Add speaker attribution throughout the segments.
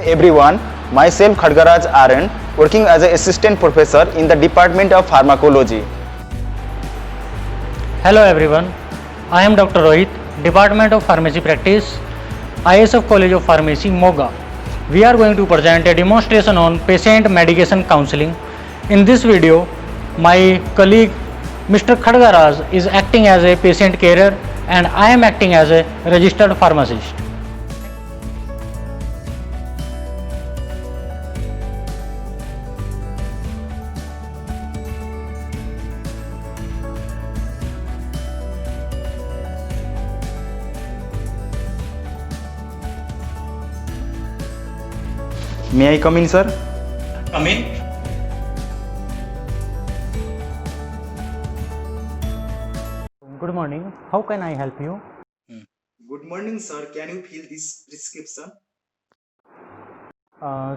Speaker 1: everyone. Myself Khadgaraj RN, working as an assistant professor in the Department of Pharmacology.
Speaker 2: Hello everyone, I am Dr. Rohit, Department of Pharmacy Practice, ISF College of Pharmacy, Moga. We are going to present a demonstration on patient medication counseling. In this video, my colleague Mr. Khadgaraj is acting as a patient carer and I am acting as a registered pharmacist.
Speaker 1: May I come in, sir?
Speaker 2: Come in. Good morning, how can I help you?
Speaker 1: Good morning, sir. Can you fill this prescription?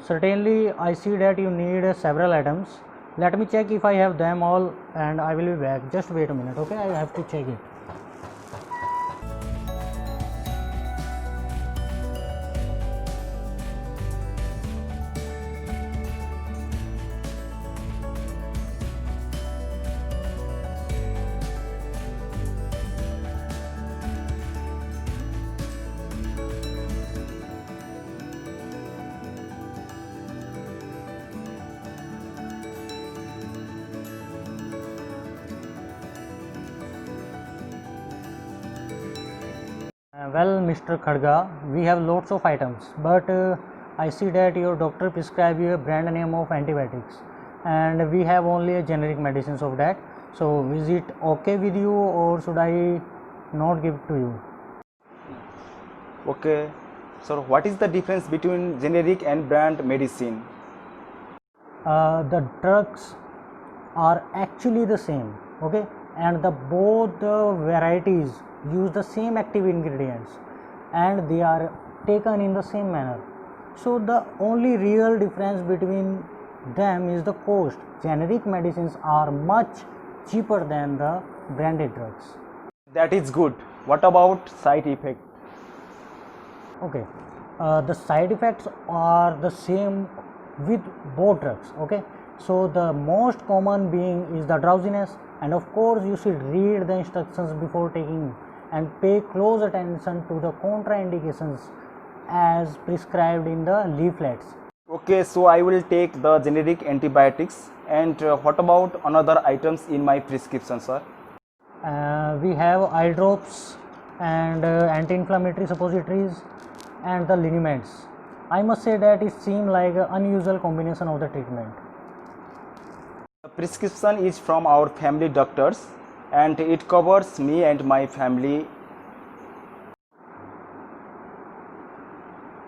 Speaker 2: Certainly, I see that you need several items. Let me check if I have them all and I will be back. Just wait a minute, okay? I have to check it. Well, Mr. Khadga, we have lots of items, but I see that your doctor prescribed you a brand name of antibiotics, and we have only a generic medicines of that. So, is it okay with you, or should I not give to you?
Speaker 1: Okay. So, what is the difference between generic and brand medicine?
Speaker 2: The drugs are actually the same, okay, and the both the varieties use the same active ingredients and they are taken in the same manner. So the only real difference between them is the cost. Generic medicines are much cheaper than the branded drugs.
Speaker 1: That is good. What about side effect?
Speaker 2: Okay, the side effects are the same with both drugs, okay. So the most common being is the drowsiness, and of course you should read the instructions before taking and pay close attention to the contraindications as prescribed in the leaflets.
Speaker 1: Okay, so I will take the generic antibiotics. And what about another items in my prescription, sir?
Speaker 2: We have eye drops and anti-inflammatory suppositories and the liniments. I must say that it seems like an unusual combination of the treatment.
Speaker 1: The prescription is from our family doctors and it covers me and my family.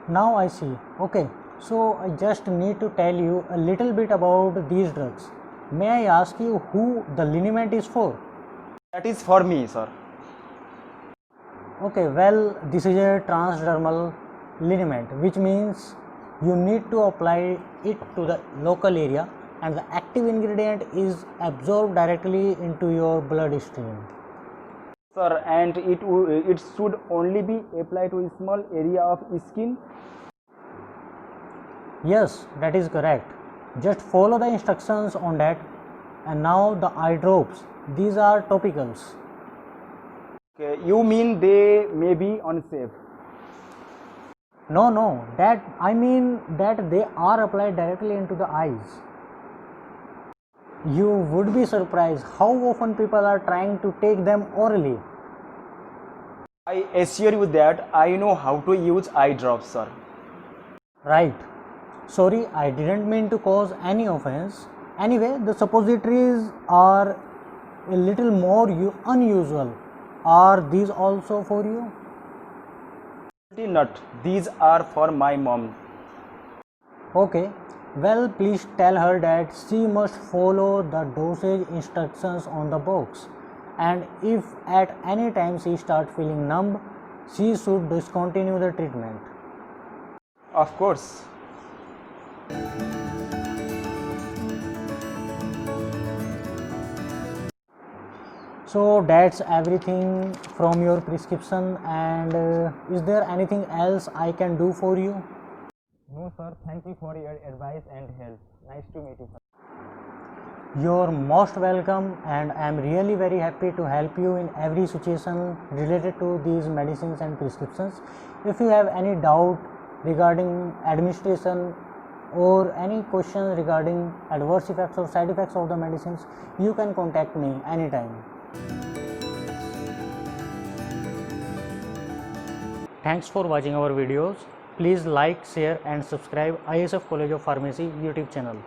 Speaker 2: Now I see. Okay, so I just need to tell you a little bit about these drugs. May I ask you who the liniment is for?
Speaker 1: That is for me, sir.
Speaker 2: Okay, well, this is a transdermal liniment, which means you need to apply it to the local area and the active ingredient is absorbed directly into your bloodstream.
Speaker 1: Sir, and it should only be applied to a small area of skin.
Speaker 2: Yes, that is correct. Just follow the instructions on that. And now the eye drops. These are topicals.
Speaker 1: Okay, you mean they may be unsafe?
Speaker 2: No, that I mean that they are applied directly into the eyes. You would be surprised how often people are trying to take them orally.
Speaker 1: I assure you that I know how to use eye drops, sir.
Speaker 2: Right. Sorry, I didn't mean to cause any offense. Anyway, the suppositories are a little more unusual. Are these also for you?
Speaker 1: Not. These are for my mom.
Speaker 2: Okay. Well, please tell her that she must follow the dosage instructions on the box. And if at any time she starts feeling numb, she should discontinue the treatment.
Speaker 1: Of course.
Speaker 2: So that's everything from your prescription, and is there anything else I can do for you?
Speaker 1: No sir, thank you for your advice and help. Nice to meet you.
Speaker 2: You're most welcome, and I'm really very happy to help you in every situation related to these medicines and prescriptions. If you have any doubt regarding administration or any questions regarding adverse effects or side effects of the medicines, you can contact me anytime. Thanks for watching our videos. Please like, share and subscribe ISF College of Pharmacy YouTube channel.